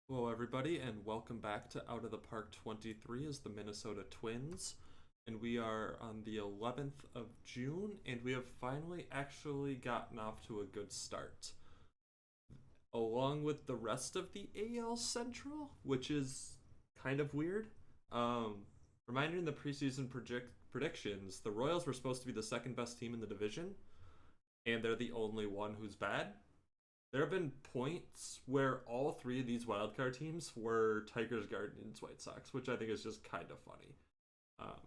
Hello, everybody, and welcome back to Out of the Park 23 as the Minnesota Twins. And we are on the 11th of June, and we have finally actually gotten off to a good start. Along with the rest of the AL Central, which is kind of weird. Reminder in the preseason predictions, the Royals were supposed to be the second best team in the division, and they're the only one who's bad. There have been points where all three of these wildcard teams were Tigers, Guardians, White Sox, which I think is just kind of funny. Um,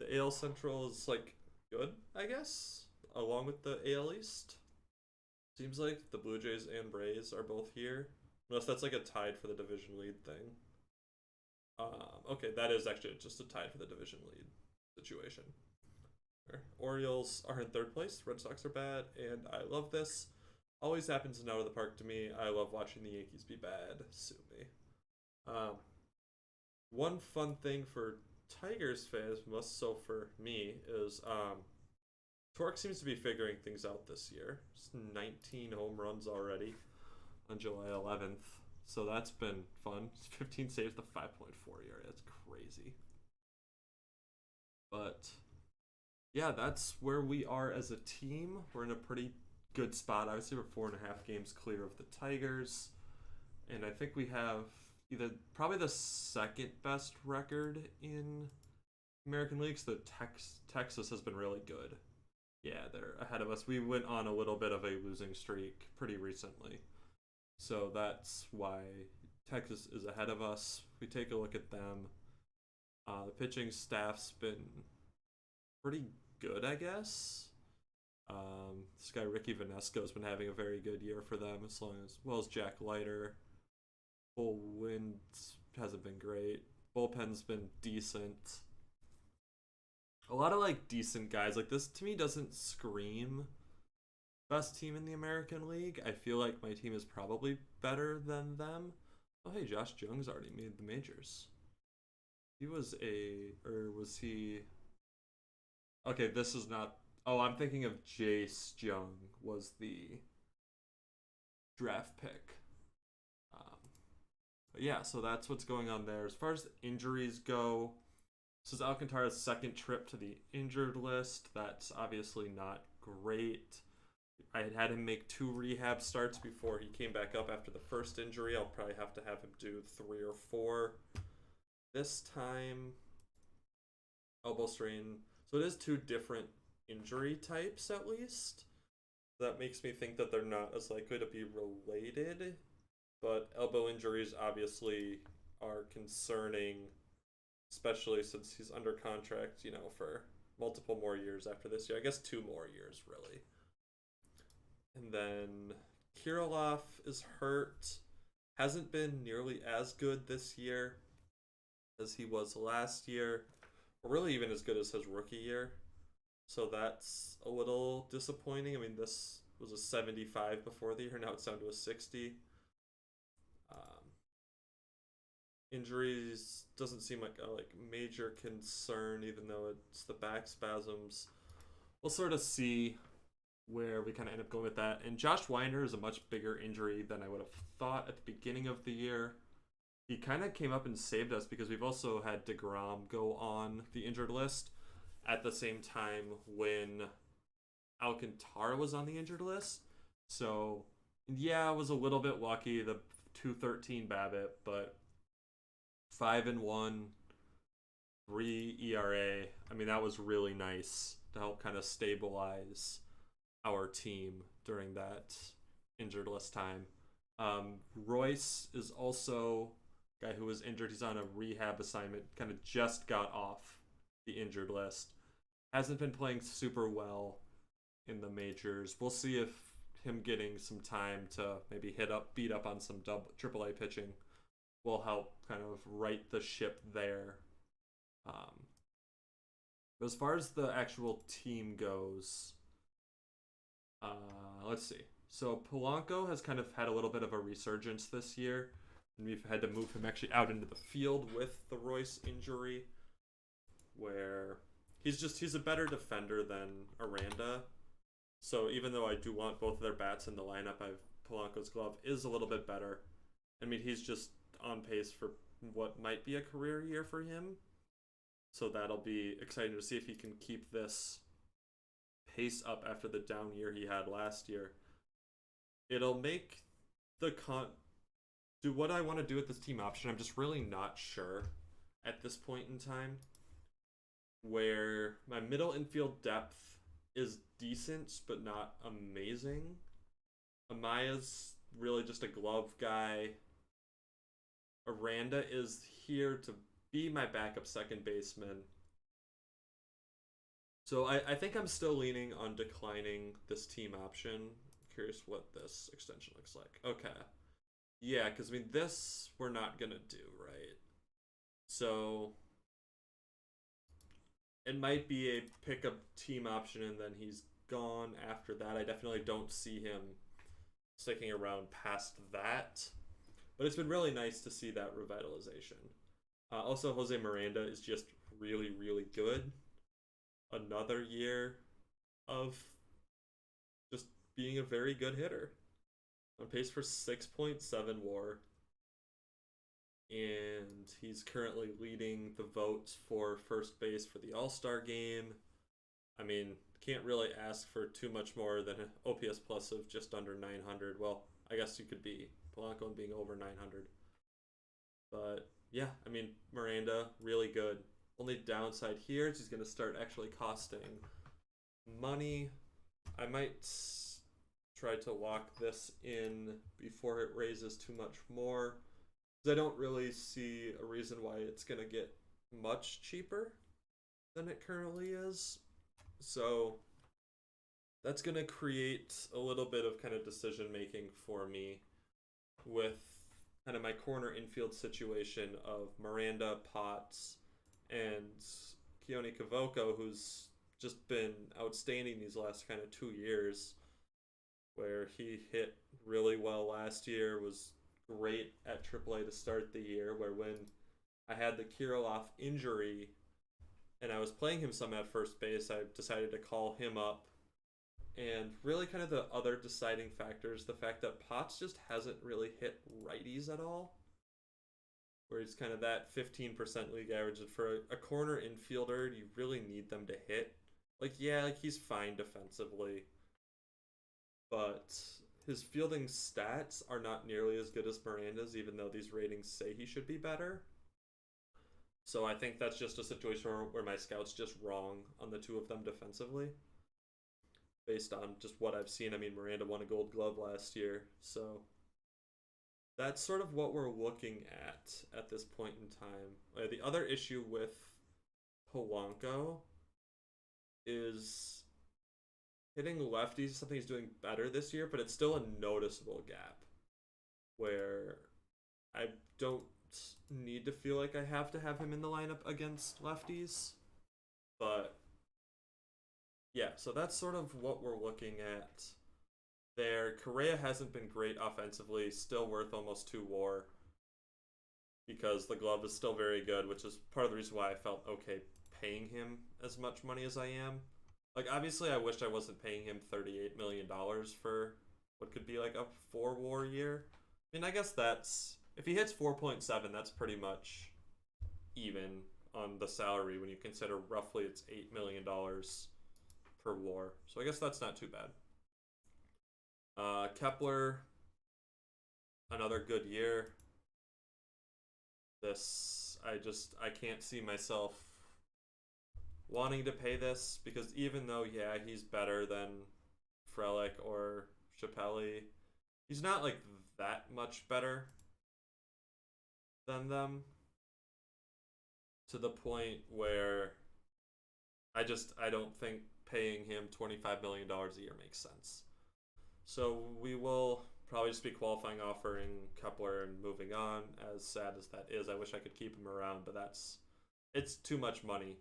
the AL Central is like good, I guess, along with the AL East. Seems like the Blue Jays and Braves are both here, unless that's like a tied for the division lead thing. Okay, that is actually just a tied for the division lead situation. Orioles are in third place. Red Sox are bad, and I love this. Always happens in Out of the Park to me. I love watching the Yankees be bad. Sue me. Um, One fun thing for Tigers fans, most so for me, is Torque seems to be figuring things out this year. It's 19 home runs already on July 11th. So that's been fun. 15 saves, the 5.4 ERA. That's crazy. But yeah, that's where we are as a team. We're in a pretty good spot. Obviously, we're 4.5 games clear of the Tigers, and I think we have either probably the second best record in American leagues. The Texas has been really good. Yeah, they're ahead of us. We went on a little bit of a losing streak pretty recently, so that's why Texas is ahead of us. If we take a look at them, the pitching staff's been pretty good, I guess. This guy Ricky Vanesco has been having a very good year for them, as well as Jack Leiter. Full wind hasn't been great. Bullpen's been decent. A lot of like decent guys. Like this to me doesn't scream best team in the American League. I feel like my team is probably better than them. Oh hey, Josh Jung's already made the majors. He was or was he? Okay, this is not. Oh, I'm thinking of Jace Jung was the draft pick. Um, but yeah, so that's what's going on there. As far as the injuries go, this is Alcantara's second trip to the injured list. That's obviously not great. I had him make 2 rehab starts before he came back up after the first injury. I'll probably have to have him do 3 or 4 this time. Elbow strain. So it is 2 different injury types at least. That makes me think that they're not as likely to be related. But elbow injuries obviously are concerning, especially since he's under contract, for multiple more years after this year. I guess 2 more years, really. And then Kirilloff is hurt. Hasn't been nearly as good this year as he was last year, or really even as good as his rookie year. So that's a little disappointing. I mean, this was a 75 before the year. Now it's down to a 60. Um, Injuries doesn't seem like a major concern, even though it's the back spasms. We'll sort of see where we kind of end up going with that. And Josh Weiner is a much bigger injury than I would have thought at the beginning of the year. He kind of came up and saved us because we've also had DeGrom go on the injured list at the same time when Alcantara was on the injured list. So, yeah, I was a little bit lucky, the 213 BABIP, but 5-1, 3 ERA. I mean, that was really nice to help kind of stabilize our team during that injured list time. Royce is also a guy who was injured. He's on a rehab assignment, kind of just got off the injured list. Hasn't been playing super well in the majors. We'll see if him getting some time to maybe beat up on some AAA pitching will help kind of right the ship there. But as far as the actual team goes, let's see. So Polanco has kind of had a little bit of a resurgence this year, and we've had to move him actually out into the field with the Royce injury, where he's a better defender than Aranda. So even though I do want both of their bats in the lineup, Polanco's glove is a little bit better. I mean, he's just on pace for what might be a career year for him. So that'll be exciting to see if he can keep this pace up after the down year he had last year. It'll make the do what I want to do with this team option. I'm just really not sure at this point in time. Where my middle infield depth is decent but not amazing. Amaya's really just a glove guy. Aranda is here to be my backup second baseman. So I think I'm still leaning on declining this team option. Curious what this extension looks like. Okay. Yeah, because I mean, this we're not going to do, right? So it might be a pickup team option and then he's gone after that. I definitely don't see him sticking around past that. But it's been really nice to see that revitalization. Also, Jose Miranda is just really, really good. Another year of just being a very good hitter. On pace for 6.7 WAR. And he's currently leading the votes for first base for the All-Star game. I mean, can't really ask for too much more than an OPS plus of just under 900. Well, I guess you could be Polanco and being over 900. But yeah, I mean, Miranda, really good. Only downside here is he's going to start actually costing money. I might try to lock this in before it raises too much more. Because I don't really see a reason why it's going to get much cheaper than it currently is. So that's going to create a little bit of kind of decision making for me with kind of my corner infield situation of Miranda, Potts, and Keone Kavoko, who's just been outstanding these last kind of 2 years, where he hit really well last year, was great at AAA to start the year, where when I had the Kirilloff injury and I was playing him some at first base, I decided to call him up. And really kind of the other deciding factors, the fact that Potts just hasn't really hit righties at all, where he's kind of that 15% league average. And for a corner infielder, you really need them to hit. Like, yeah, like he's fine defensively, but his fielding stats are not nearly as good as Miranda's, even though these ratings say he should be better. So I think that's just a situation where my scout's just wrong on the two of them defensively, based on just what I've seen. I mean, Miranda won a Gold Glove last year, so that's sort of what we're looking at this point in time. The other issue with Polanco is hitting lefties, something he's doing better this year, but it's still a noticeable gap where I don't need to feel like I have to have him in the lineup against lefties. But yeah, so that's sort of what we're looking at there. Correa hasn't been great offensively, still worth almost 2 WAR because the glove is still very good, which is part of the reason why I felt okay paying him as much money as I am. Like, obviously, I wished I wasn't paying him $38 million for what could be like a 4 WAR year. I mean, I guess that's, if he hits 4.7, that's pretty much even on the salary when you consider roughly it's $8 million per WAR. So I guess that's not too bad. Kepler, another good year. This, I can't see myself wanting to pay this, because even though, yeah, he's better than Frelick or Chappelli, he's not like that much better than them, to the point where I don't think paying him $25 million a year makes sense. So we will probably just be qualifying, offering Kepler, and moving on. As sad as that is, I wish I could keep him around, but it's too much money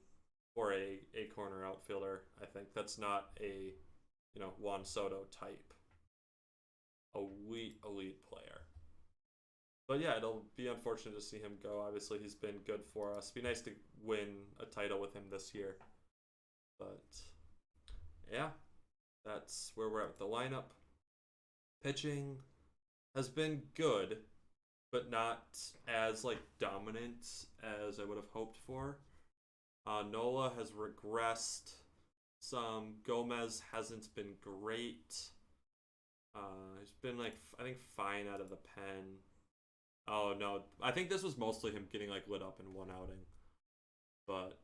for a corner outfielder. I think that's not a, Juan Soto type elite player. But yeah, it'll be unfortunate to see him go. Obviously, he's been good for us. It'd be nice to win a title with him this year. But yeah, that's where we're at with the lineup. Pitching has been good. but not as like dominant as I would have hoped for. Nola has regressed some. Gomez hasn't been great. He's been like I think fine out of the pen. Oh no, I think this was mostly him getting like lit up in one outing. But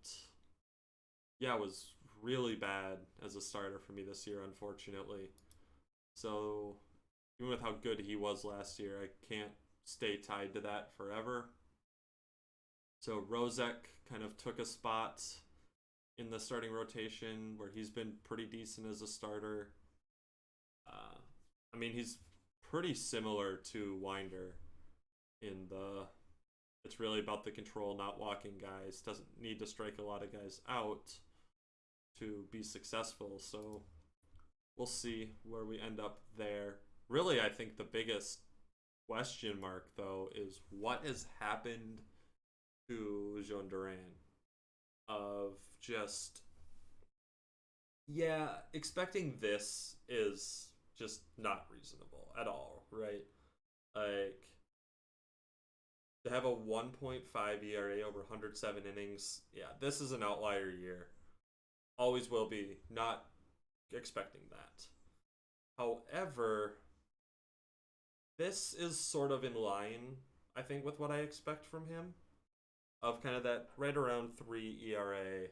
yeah, it was really bad as a starter for me this year, unfortunately. So even with how good he was last year, I can't stay tied to that forever. So Rozek kind of took a spot in the starting rotation where he's been pretty decent as a starter. Uh, I mean, he's pretty similar to Winder in the. It's really about the control, not walking guys. Doesn't need to strike a lot of guys out to be successful. So we'll see where we end up there. Really, I think the biggest question mark, though, is what has happened to Jean Duran. Of just, yeah, expecting this is just not reasonable at all, right? Like, to have a 1.5 ERA over 107 innings, yeah, this is an outlier year. Always will be. Not expecting that. However, this is sort of in line, I think, with what I expect from him. Of kind of that right around 3 ERA.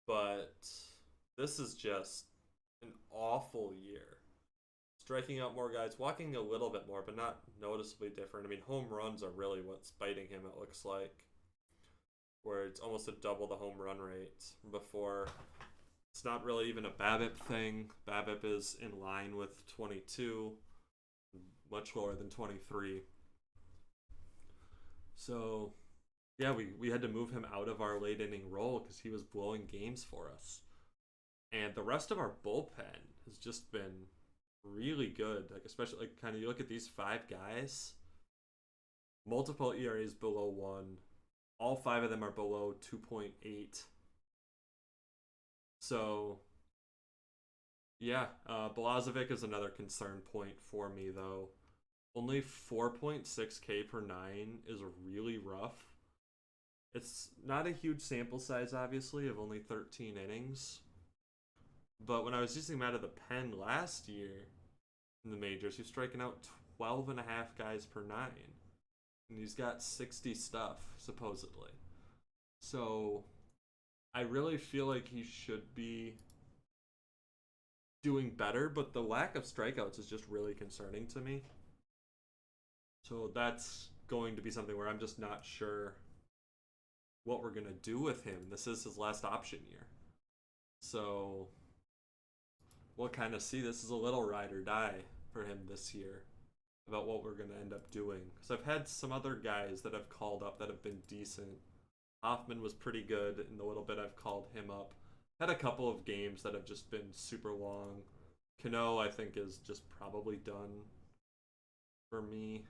But this is just an awful year. Striking out more guys, walking a little bit more, but not noticeably different. I mean, home runs are really what's biting him, it looks like. Where it's almost a double the home run rate before. It's not really even a BABIP thing. BABIP is in line with 22, much lower than 23. So, yeah, we had to move him out of our late inning role because he was blowing games for us. And the rest of our bullpen has just been really good. Like, especially, like, kind of you look at these 5 guys, multiple ERAs below 1. All 5 of them are below 2.8. So, yeah, Balazovic is another concern point for me, though. Only 4.6K per 9 is really rough. It's not a huge sample size, obviously, of only 13 innings. But when I was using him out of the pen last year in the majors, he was striking out 12 and a half guys per 9. And he's got 60 stuff, supposedly. So I really feel like he should be doing better, but the lack of strikeouts is just really concerning to me. So that's going to be something where I'm just not sure what we're going to do with him. This is his last option year. So we'll kind of see. This is a little ride or die for him this year about what we're going to end up doing. Because I've had some other guys that I've called up that have been decent. Hoffman was pretty good in the little bit I've called him up. Had a couple of games that have just been super long. Cano, I think, is just probably done for me.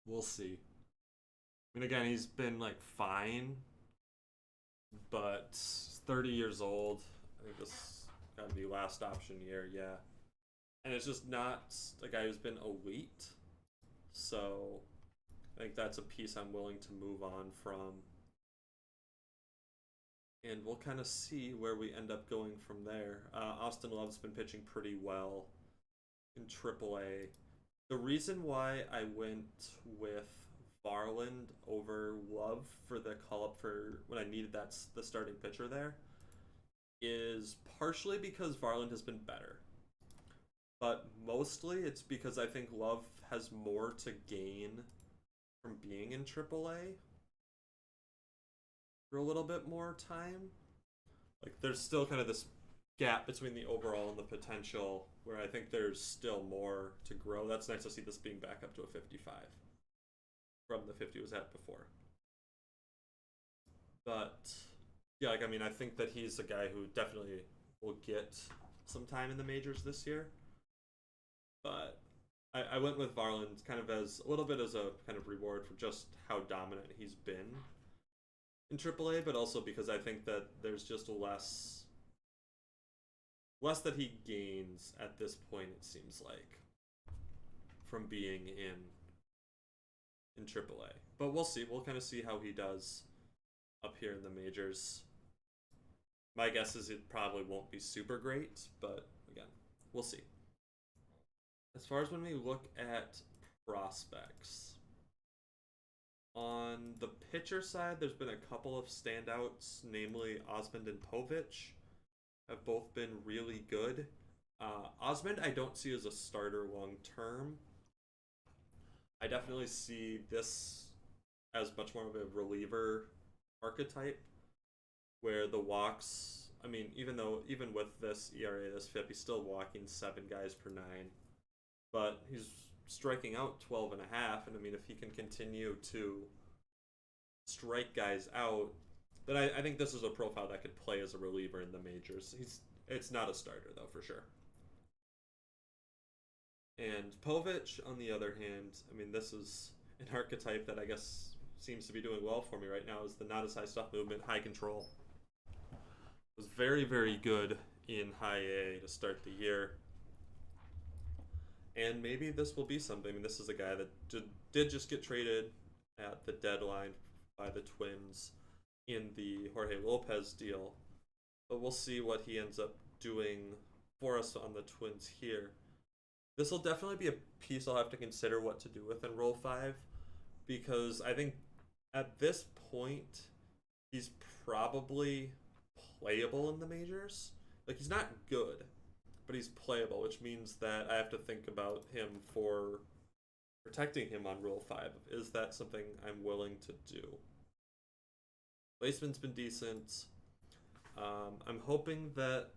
We'll see. I mean, again, he's been like fine, but 30 years old. I think this got to be last option year, yeah. And it's just not a guy who's been elite. So I think that's a piece I'm willing to move on from. And we'll kind of see where we end up going from there. Austin Love's been pitching pretty well in AAA. The reason why I went with Varland over Love for the call-up for when I needed the starting pitcher there is partially because Varland has been better. But mostly it's because I think Love has more to gain from being in AAA for a little bit more time. Like, there's still kind of this gap between the overall and the potential where I think there's still more to grow. That's nice to see this being back up to a 55 from the 50 it was at before. But yeah, like, I mean, I think that he's a guy who definitely will get some time in the majors this year. But I went with Varland kind of as a little bit as a kind of reward for just how dominant he's been in AAA, but also because I think that there's just less that he gains at this point, it seems like. from being in AAA. But we'll see. We'll kind of see how he does up here in the majors. My guess is it probably won't be super great, but again, we'll see. As far as when we look at prospects, on the pitcher side, there's been a couple of standouts, namely Osmond and Povich have both been really good. Osmond, I don't see as a starter long term. I definitely see this as much more of a reliever archetype, where the walks, I mean, even with this ERA, this FIP, he's still walking 7 guys per 9, but he's striking out 12 and a half, and I mean, if he can continue to strike guys out, then I think this is a profile that could play as a reliever in the majors. It's not a starter though, for sure. And Povich, on the other hand, I mean, this is an archetype that I guess seems to be doing well for me right now, is the not as high stuff movement, high control. Was very, very good in high A to start the year. And maybe this will be something. I mean, this is a guy that did just get traded at the deadline by the Twins in the Jorge Lopez deal. But we'll see what he ends up doing for us on the Twins here. This will definitely be a piece I'll have to consider what to do with in Roll 5, because I think at this point, he's probably playable in the majors. Like, he's not good, but he's playable, which means that I have to think about him for protecting him on Roll 5. Is that something I'm willing to do? Placement's been decent. I'm hoping that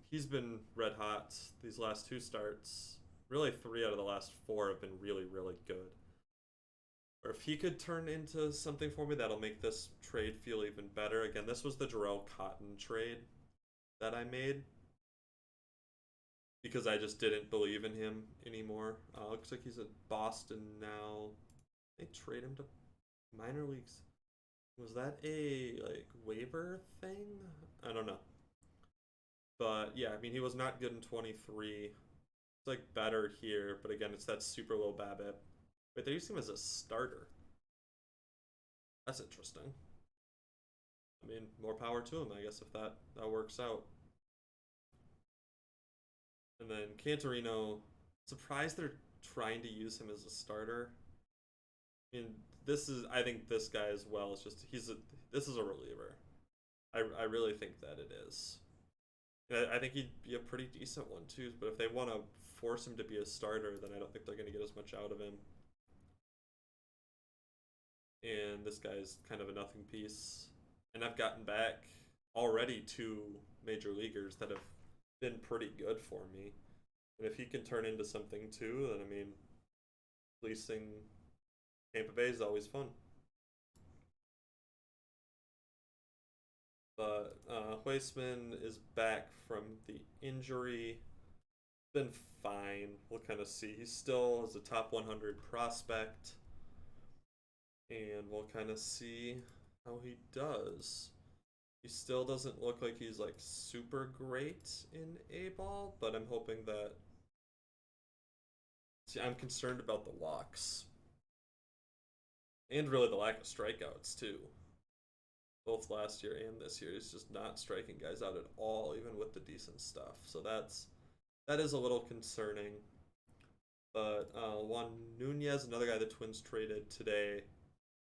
he's been red hot these last 2 starts. Really, 3 out of the last 4 have been really, really good. Or if he could turn into something for me, that'll make this trade feel even better. Again, this was the Jarrell Cotton trade that I made, because I just didn't believe in him anymore. Looks like he's at Boston now. They trade him to minor leagues. Was that a waiver thing? I don't know. But yeah, I mean, he was not good in 23. It's better here, but again, it's that super low BABIP. Wait, they used him as a starter. That's interesting. I mean, more power to him, I guess, if that works out. And then Cantorino, surprised they're trying to use him as a starter. I mean, I think this guy as well is just, this is a reliever. I really think that it is. And I think he'd be a pretty decent one too, but if they want to force him to be a starter, then I don't think they're going to get as much out of him. And this guy's kind of a nothing piece. And I've gotten back already 2 major leaguers that have been pretty good for me. And if he can turn into something too, then I mean, fleecing Tampa Bay is always fun. But Huisman is back from the injury. Been fine. We'll kind of see. He still is a top 100 prospect. And we'll kind of see how he does. He still doesn't look like he's super great in A-ball, but I'm hoping that... See, I'm concerned about the walks. And really the lack of strikeouts, too. Both last year and this year, he's just not striking guys out at all, even with the decent stuff. So that is a little concerning. But Juan Nunez, another guy the Twins traded today,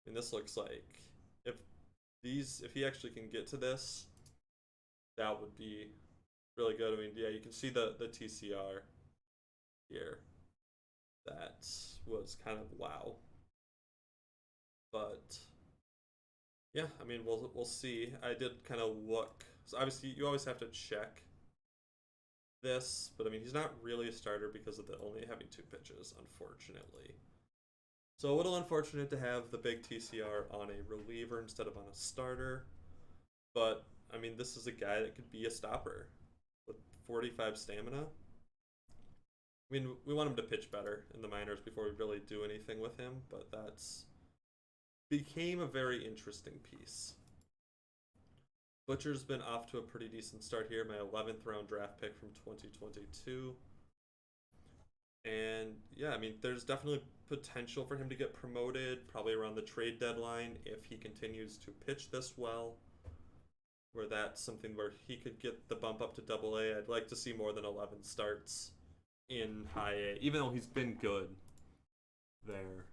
and this looks like if he actually can get to this, that would be really good. I mean, yeah, you can see the TCR here. That was kind of wow. But yeah, I mean, we'll see. I did kind of look. So obviously, you always have to check this, but I mean, he's not really a starter because of the only having 2 pitches, unfortunately. So a little unfortunate to have the big TCR on a reliever instead of on a starter. But I mean, this is a guy that could be a stopper with 45 stamina. I mean, we want him to pitch better in the minors before we really do anything with him, but that's became a very interesting piece. Butcher's been off to a pretty decent start here. My 11th round draft pick from 2022. And yeah, I mean, there's definitely potential for him to get promoted, probably around the trade deadline if he continues to pitch this well. Where that's something where he could get the bump up to double A. I'd like to see more than 11 starts in high A, even though he's been good there.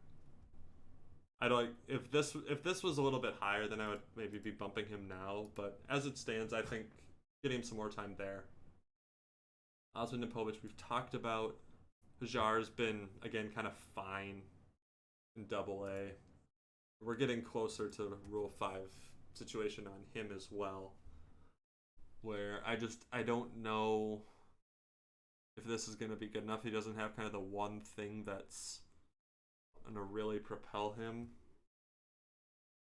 I'd like if this was a little bit higher, then I would maybe be bumping him now. But as it stands, I think getting him some more time there. Osmond and Povich, we've talked about. Hajar's been again kind of fine in double A. We're getting closer to the Rule 5 situation on him as well. Where I don't know if this is gonna be good enough. He doesn't have kind of the one thing that's gonna really propel him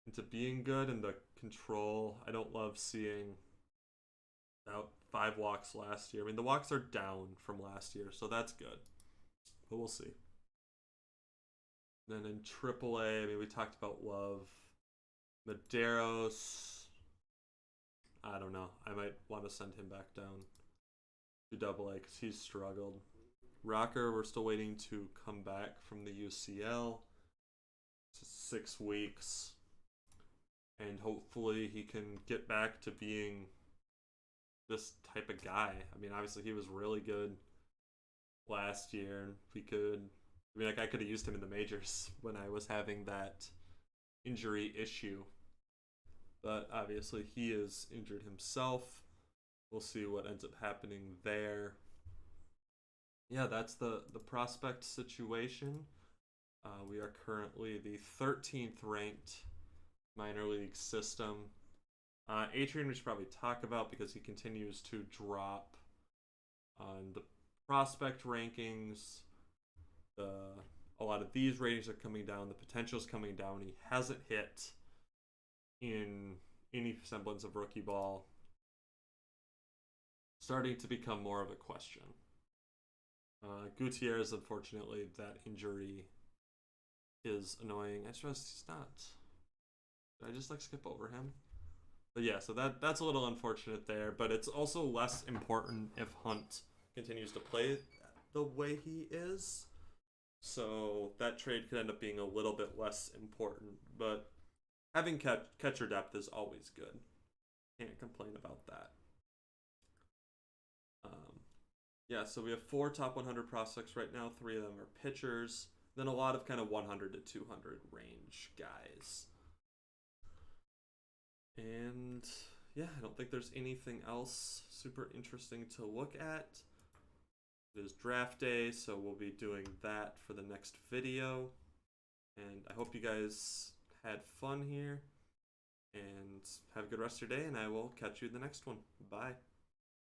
into being good, and the control. I don't love seeing out 5 walks last year. I mean, the walks are down from last year, so that's good. But we'll see. Then in AAA, I mean, we talked about Love. Medeiros, I don't know. I might want to send him back down to double A because he's struggled. Rocker, we're still waiting to come back from the UCL. It's 6 weeks. And hopefully he can get back to being this type of guy. I mean, obviously he was really good last year, and I could have used him in the majors when I was having that injury issue. But obviously he is injured himself. We'll see what ends up happening there. Yeah, that's the prospect situation. We are currently the 13th ranked minor league system. Adrian we should probably talk about because he continues to drop on the prospect rankings. A lot of these ratings are coming down. The potential's coming down. He hasn't hit in any semblance of rookie ball. Starting to become more of a question. Gutierrez, unfortunately, that injury is annoying. I trust he's not. Did I just skip over him? But yeah, so that's a little unfortunate there. But it's also less important if Hunt continues to play the way he is. So that trade could end up being a little bit less important. But having catcher depth is always good. Can't complain about that. Yeah, so we have 4 top 100 prospects right now. 3 of them are pitchers. Then a lot of kind of 100 to 200 range guys. And yeah, I don't think there's anything else super interesting to look at. It is draft day, so we'll be doing that for the next video. And I hope you guys had fun here. And have a good rest of your day, and I will catch you in the next one. Bye.